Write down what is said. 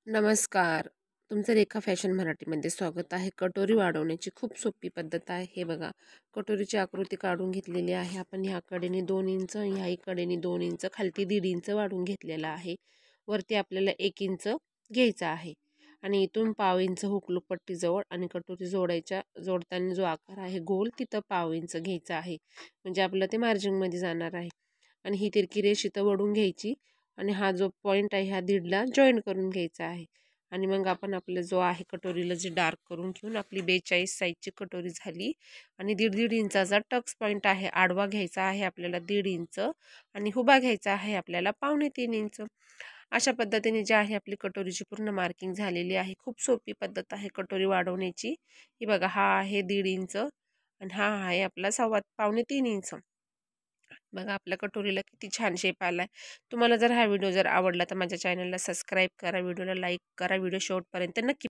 नमस्कार. तुमचं रेखा फॅशन मराठीमध्ये स्वागत आहे. कटोरी वाढवण्याची खूप सोपी पद्धत आहे. हे बघा, कटोरीची आकृती काढून घेतलेली आहे. आपण ह्या कडेने 2 इंच, ह्याही कडेने 2 इंच, खालती 1.5 इंच वाढवून घेतलेला आहे. वरती आपल्याला 1 इंच घ्यायचं आहे आणि इथून पाव इंच हुकलूक पट्टीजवळ आणि कटोरी जोडताना जो आकार आहे गोल, तिथं पाव इंच घ्यायचा आहे. म्हणजे आपलं ते मार्जिनमध्ये जाणार आहे. आणि ही तिरकी रेष इथं वळून घ्यायची आणि हा जो पॉईंट आहे ह्या दीडला जॉईन करून घ्यायचा आहे. आणि मग आपण आपलं जो आहे कटोरीला जे डार्क करून घेऊन आपली 42 साईजची कटोरी झाली. आणि 1.5 इंचाचा टक्स पॉईंट आहे, आडवा घ्यायचा आहे आपल्याला 1.5 इंच आणि उभा घ्यायचा आहे आपल्याला 2.25 इंच. अशा पद्धतीने जी आहे आपली कटोरीची पूर्ण मार्किंग झालेली आहे. खूप सोपी पद्धत आहे कटोरी वाढवण्याची. ही बघा, हा आहे 1.5 इंच आणि हा आहे आपला 2.25 इंच. बघा, आपल्या कटोरीला किती छान शेप आलाय. तुम्हाला जर हा व्हिडिओ आवडला तर माझ्या चॅनलला सबस्क्राईब करा, व्हिडिओला लाईक करा, व्हिडिओ शेवटपर्यंत नक्की